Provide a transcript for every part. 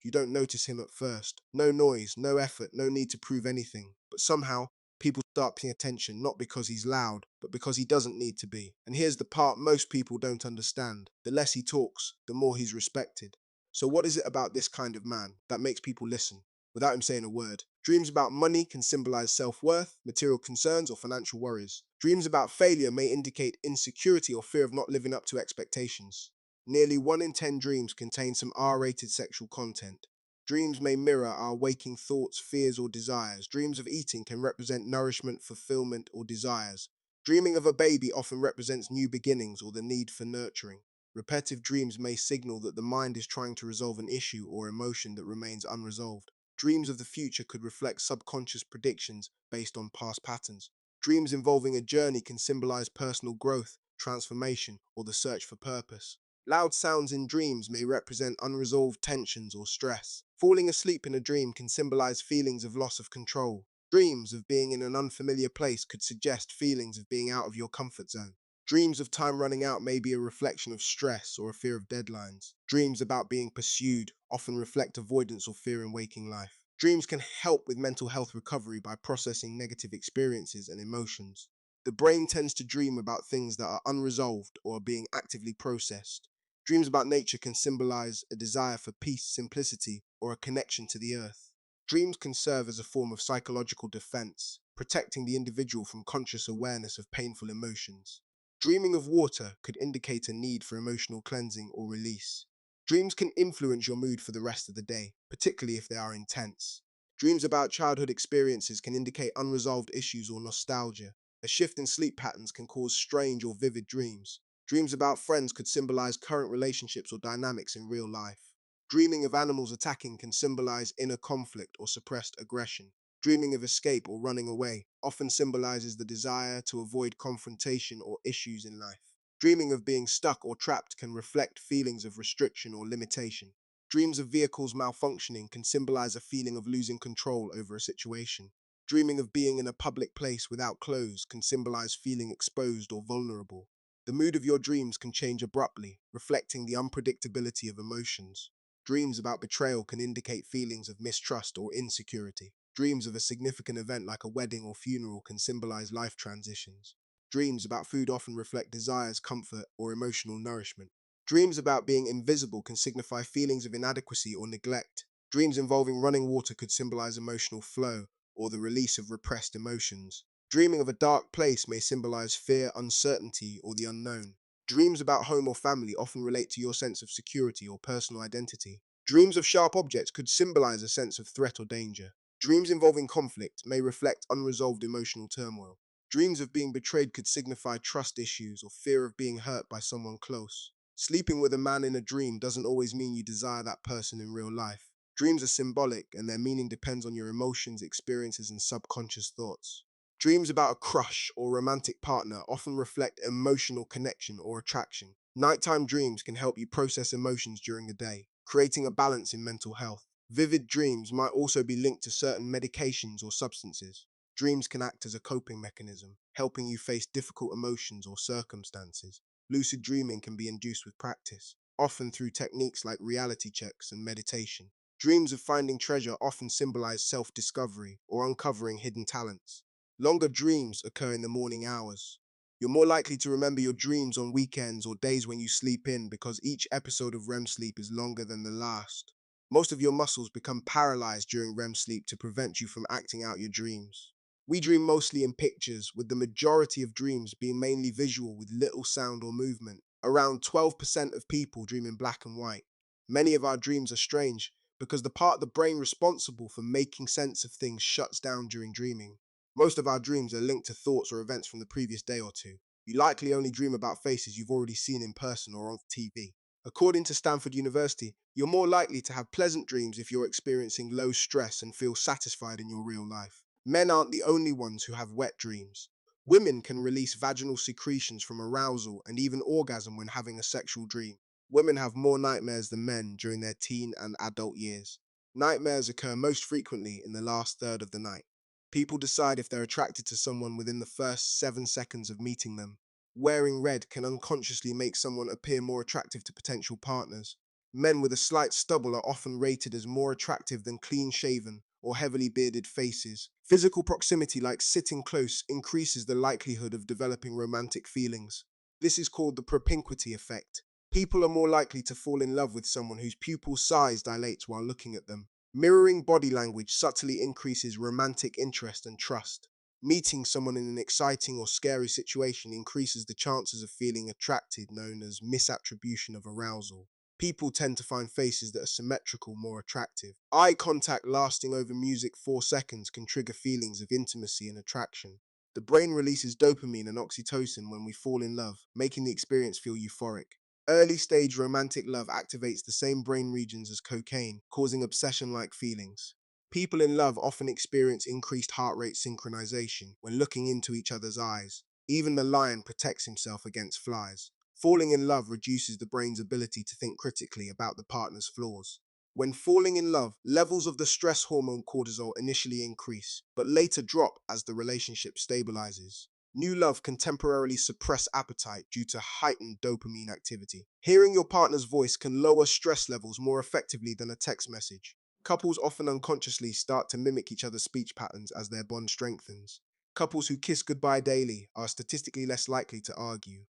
You don't notice him at first. No noise, no effort, no need to prove anything. But somehow, people start paying attention not because he's loud, but because he doesn't need to be. And here's the part most people don't understand. The less he talks, the more he's respected. So what is it about this kind of man that makes people listen without him saying a word? Dreams about money can symbolize self-worth, material concerns, or financial worries. Dreams about failure may indicate insecurity or fear of not living up to expectations. Nearly 1 in 10 dreams contain some R-rated sexual content. Dreams may mirror our waking thoughts, fears, or desires. Dreams of eating can represent nourishment, fulfillment, or desires. Dreaming of a baby often represents new beginnings or the need for nurturing. Repetitive dreams may signal that the mind is trying to resolve an issue or emotion that remains unresolved. Dreams of the future could reflect subconscious predictions based on past patterns. Dreams involving a journey can symbolize personal growth, transformation, or the search for purpose. Loud sounds in dreams may represent unresolved tensions or stress. Falling asleep in a dream can symbolize feelings of loss of control. Dreams of being in an unfamiliar place could suggest feelings of being out of your comfort zone. Dreams of time running out may be a reflection of stress or a fear of deadlines. Dreams about being pursued often reflect avoidance or fear in waking life. Dreams can help with mental health recovery by processing negative experiences and emotions. The brain tends to dream about things that are unresolved or are being actively processed. Dreams about nature can symbolize a desire for peace, simplicity, or a connection to the earth. Dreams can serve as a form of psychological defense, protecting the individual from conscious awareness of painful emotions. Dreaming of water could indicate a need for emotional cleansing or release. Dreams can influence your mood for the rest of the day, particularly if they are intense. Dreams about childhood experiences can indicate unresolved issues or nostalgia. A shift in sleep patterns can cause strange or vivid dreams. Dreams about friends could symbolize current relationships or dynamics in real life. Dreaming of animals attacking can symbolize inner conflict or suppressed aggression. Dreaming of escape or running away often symbolizes the desire to avoid confrontation or issues in life. Dreaming of being stuck or trapped can reflect feelings of restriction or limitation. Dreams of vehicles malfunctioning can symbolize a feeling of losing control over a situation. Dreaming of being in a public place without clothes can symbolize feeling exposed or vulnerable. The mood of your dreams can change abruptly, reflecting the unpredictability of emotions. Dreams about betrayal can indicate feelings of mistrust or insecurity. Dreams of a significant event like a wedding or funeral can symbolize life transitions. Dreams about food often reflect desires, comfort, or emotional nourishment. Dreams about being invisible can signify feelings of inadequacy or neglect. Dreams involving running water could symbolize emotional flow or the release of repressed emotions. Dreaming of a dark place may symbolize fear, uncertainty, or the unknown. Dreams about home or family often relate to your sense of security or personal identity. Dreams of sharp objects could symbolize a sense of threat or danger. Dreams involving conflict may reflect unresolved emotional turmoil. Dreams of being betrayed could signify trust issues or fear of being hurt by someone close. Sleeping with a man in a dream doesn't always mean you desire that person in real life. Dreams are symbolic, and their meaning depends on your emotions, experiences, and subconscious thoughts. Dreams about a crush or romantic partner often reflect emotional connection or attraction. Nighttime dreams can help you process emotions during the day, creating a balance in mental health. Vivid dreams might also be linked to certain medications or substances. Dreams can act as a coping mechanism, helping you face difficult emotions or circumstances. Lucid dreaming can be induced with practice, often through techniques like reality checks and meditation. Dreams of finding treasure often symbolize self-discovery or uncovering hidden talents. Longer dreams occur in the morning hours. You're more likely to remember your dreams on weekends or days when you sleep in because each episode of REM sleep is longer than the last. Most of your muscles become paralyzed during REM sleep to prevent you from acting out your dreams. We dream mostly in pictures, with the majority of dreams being mainly visual with little sound or movement. Around 12% of people dream in black and white. Many of our dreams are strange because the part of the brain responsible for making sense of things shuts down during dreaming. Most of our dreams are linked to thoughts or events from the previous day or two. You likely only dream about faces you've already seen in person or on TV. According to Stanford University, you're more likely to have pleasant dreams if you're experiencing low stress and feel satisfied in your real life. Men aren't the only ones who have wet dreams. Women can release vaginal secretions from arousal and even orgasm when having a sexual dream. Women have more nightmares than men during their teen and adult years. Nightmares occur most frequently in the last third of the night. People decide if they're attracted to someone within the first 7 seconds of meeting them. Wearing red can unconsciously make someone appear more attractive to potential partners. Men with a slight stubble are often rated as more attractive than clean-shaven or heavily bearded faces. Physical proximity, like sitting close, increases the likelihood of developing romantic feelings. This is called the propinquity effect. People are more likely to fall in love with someone whose pupil size dilates while looking at them. Mirroring body language subtly increases romantic interest and trust. Meeting someone in an exciting or scary situation increases the chances of feeling attracted, known as misattribution of arousal. People tend to find faces that are symmetrical more attractive. Eye contact lasting over music 4 seconds can trigger feelings of intimacy and attraction. The brain releases dopamine and oxytocin when we fall in love, making the experience feel euphoric. Early stage romantic love activates the same brain regions as cocaine, causing obsession-like feelings. People in love often experience increased heart rate synchronization when looking into each other's eyes. Even the lion protects himself against flies. Falling in love reduces the brain's ability to think critically about the partner's flaws. When falling in love, levels of the stress hormone cortisol initially increase, but later drop as the relationship stabilizes. New love can temporarily suppress appetite due to heightened dopamine activity. Hearing your partner's voice can lower stress levels more effectively than a text message. Couples often unconsciously start to mimic each other's speech patterns as their bond strengthens. Couples who kiss goodbye daily are statistically less likely to argue.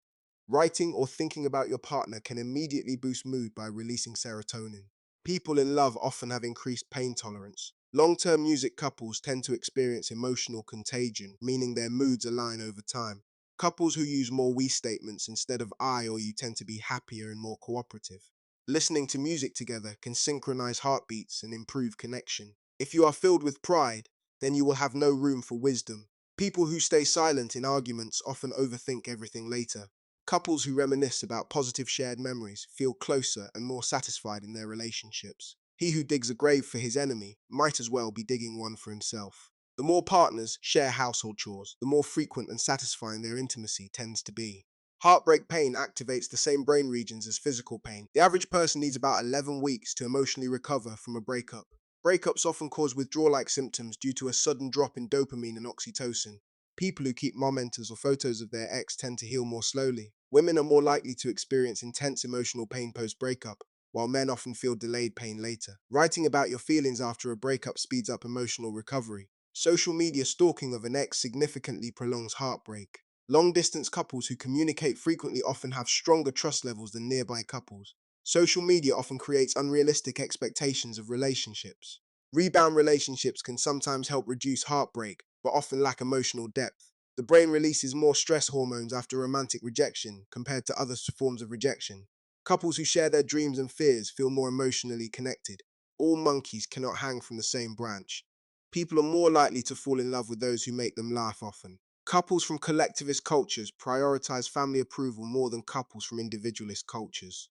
Writing or thinking about your partner can immediately boost mood by releasing serotonin. People in love often have increased pain tolerance. Long-term music couples tend to experience emotional contagion, meaning their moods align over time. Couples who use more we statements instead of I or you tend to be happier and more cooperative. Listening to music together can synchronize heartbeats and improve connection. If you are filled with pride, then you will have no room for wisdom. People who stay silent in arguments often overthink everything later. Couples who reminisce about positive shared memories feel closer and more satisfied in their relationships. He who digs a grave for his enemy might as well be digging one for himself. The more partners share household chores, the more frequent and satisfying their intimacy tends to be. Heartbreak pain activates the same brain regions as physical pain. The average person needs about 11 weeks to emotionally recover from a breakup. Breakups often cause withdrawal-like symptoms due to a sudden drop in dopamine and oxytocin. People who keep mementos or photos of their ex tend to heal more slowly. Women are more likely to experience intense emotional pain post-breakup, while men often feel delayed pain later. Writing about your feelings after a breakup speeds up emotional recovery. Social media stalking of an ex significantly prolongs heartbreak. Long-distance couples who communicate frequently often have stronger trust levels than nearby couples. Social media often creates unrealistic expectations of relationships. Rebound relationships can sometimes help reduce heartbreak, but often lack emotional depth. The brain releases more stress hormones after romantic rejection compared to other forms of rejection. Couples who share their dreams and fears feel more emotionally connected. All monkeys cannot hang from the same branch. People are more likely to fall in love with those who make them laugh often. Couples from collectivist cultures prioritize family approval more than couples from individualist cultures.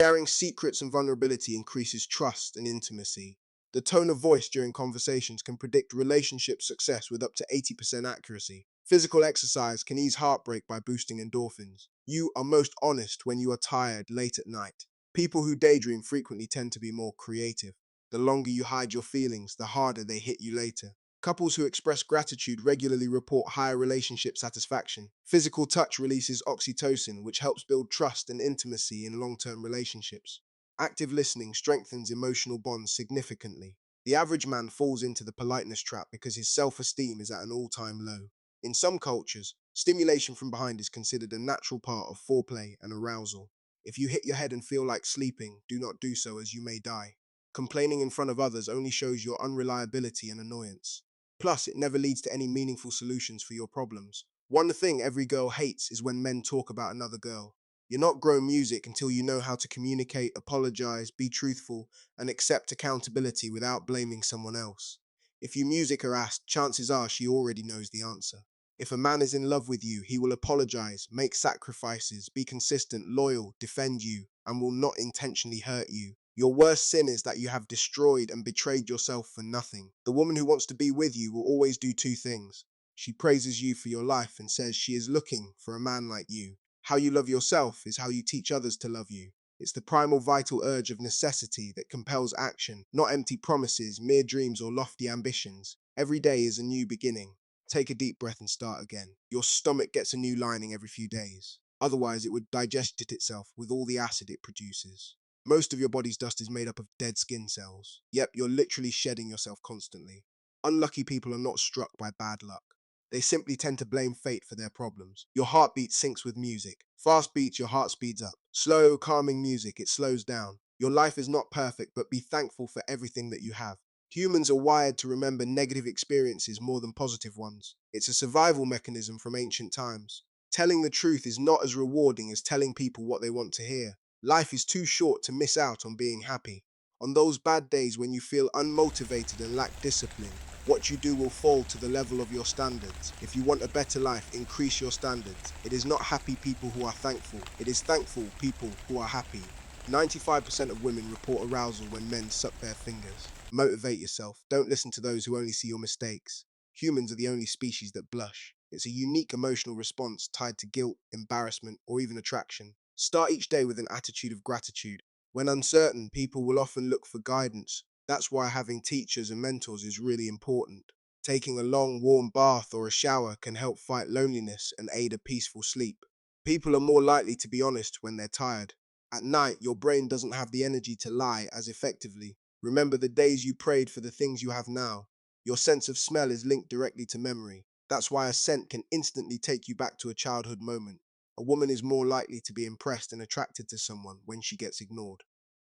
Sharing secrets and vulnerability increases trust and intimacy. The tone of voice during conversations can predict relationship success with up to 80% accuracy. Physical exercise can ease heartbreak by boosting endorphins. You are most honest when you are tired late at night. People who daydream frequently tend to be more creative. The longer you hide your feelings, the harder they hit you later. Couples who express gratitude regularly report higher relationship satisfaction. Physical touch releases oxytocin, which helps build trust and intimacy in long-term relationships. Active listening strengthens emotional bonds significantly. The average man falls into the politeness trap because his self-esteem is at an all-time low. In some cultures, stimulation from behind is considered a natural part of foreplay and arousal. If you hit your head and feel like sleeping, do not do so as you may die. Complaining in front of others only shows your unreliability and annoyance. Plus, it never leads to any meaningful solutions for your problems. One thing every girl hates is when men talk about another girl. You're not grown music until you know how to communicate, apologize, be truthful, and accept accountability without blaming someone else. If you music her asked, chances are she already knows the answer. If a man is in love with you, he will apologize, make sacrifices, be consistent, loyal, defend you, and will not intentionally hurt you. Your worst sin is that you have destroyed and betrayed yourself for nothing. The woman who wants to be with you will always do two things. She praises you for your life and says she is looking for a man like you. How you love yourself is how you teach others to love you. It's the primal vital urge of necessity that compels action, not empty promises, mere dreams, or lofty ambitions. Every day is a new beginning. Take a deep breath and start again. Your stomach gets a new lining every few days. Otherwise, it would digest it itself with all the acid it produces. Most of your body's dust is made up of dead skin cells. Yep, you're literally shedding yourself constantly. Unlucky people are not struck by bad luck. They simply tend to blame fate for their problems. Your heartbeat syncs with music. Fast beats, your heart speeds up. Slow, calming music, it slows down. Your life is not perfect, but be thankful for everything that you have. Humans are wired to remember negative experiences more than positive ones. It's a survival mechanism from ancient times. Telling the truth is not as rewarding as telling people what they want to hear. Life is too short to miss out on being happy. On those bad days when you feel unmotivated and lack discipline, what you do will fall to the level of your standards. If you want a better life, increase your standards. It is not happy people who are thankful. It is thankful people who are happy. 95% of women report arousal when men suck their fingers. Motivate yourself. Don't listen to those who only see your mistakes. Humans are the only species that blush. It's a unique emotional response tied to guilt, embarrassment, or even attraction. Start each day with an attitude of gratitude. When uncertain, people will often look for guidance. That's why having teachers and mentors is really important. Taking a long, warm bath or a shower can help fight loneliness and aid a peaceful sleep. People are more likely to be honest when they're tired. At night, your brain doesn't have the energy to lie as effectively. Remember the days you prayed for the things you have now. Your sense of smell is linked directly to memory. That's why a scent can instantly take you back to a childhood moment. A woman is more likely to be impressed and attracted to someone when she gets ignored.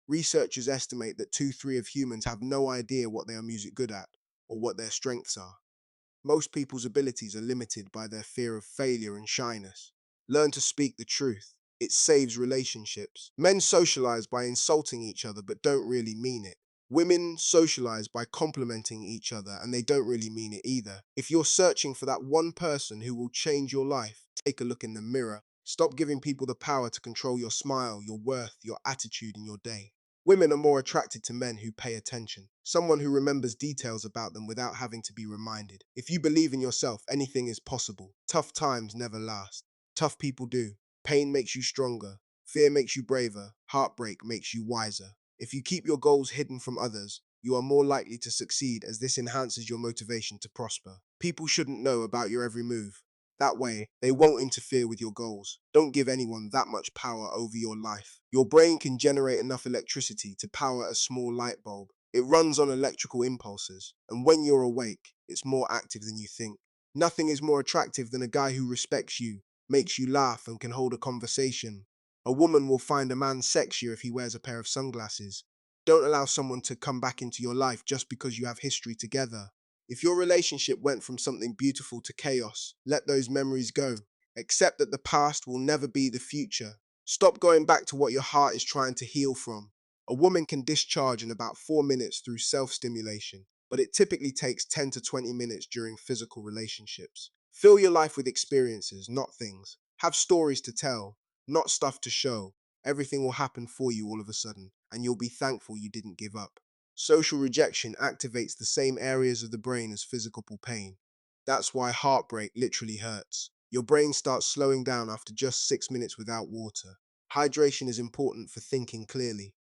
Researchers estimate that 2/3 of humans have no idea what they are music good at or what their strengths are. Most people's abilities are limited by their fear of failure and shyness. Learn to speak the truth. It saves relationships. Men socialize by insulting each other but don't really mean it. Women socialize by complimenting each other and they don't really mean it either. If you're searching for that one person who will change your life, take a look in the mirror. Stop giving people the power to control your smile, your worth, your attitude, and your day. Women are more attracted to men who pay attention, someone who remembers details about them without having to be reminded. If you believe in yourself, anything is possible. Tough times never last. Tough people do. Pain makes you stronger. Fear makes you braver. Heartbreak makes you wiser. If you keep your goals hidden from others, you are more likely to succeed as this enhances your motivation to prosper. People shouldn't know about your every move. That way, they won't interfere with your goals. Don't give anyone that much power over your life. Your brain can generate enough electricity to power a small light bulb. It runs on electrical impulses, and when you're awake, it's more active than you think. Nothing is more attractive than a guy who respects you, makes you laugh, and can hold a conversation. A woman will find a man sexier if he wears a pair of sunglasses. Don't allow someone to come back into your life just because you have history together. If your relationship went from something beautiful to chaos, let those memories go. Accept that the past will never be the future. Stop going back to what your heart is trying to heal from. A woman can discharge in about 4 minutes through self-stimulation, but it typically takes 10 to 20 minutes during physical relationships. Fill your life with experiences, not things. Have stories to tell, not stuff to show. Everything will happen for you all of a sudden, and you'll be thankful you didn't give up. Social rejection activates the same areas of the brain as physical pain. That's why heartbreak literally hurts. Your brain starts slowing down after just 6 minutes without water. Hydration is important for thinking clearly.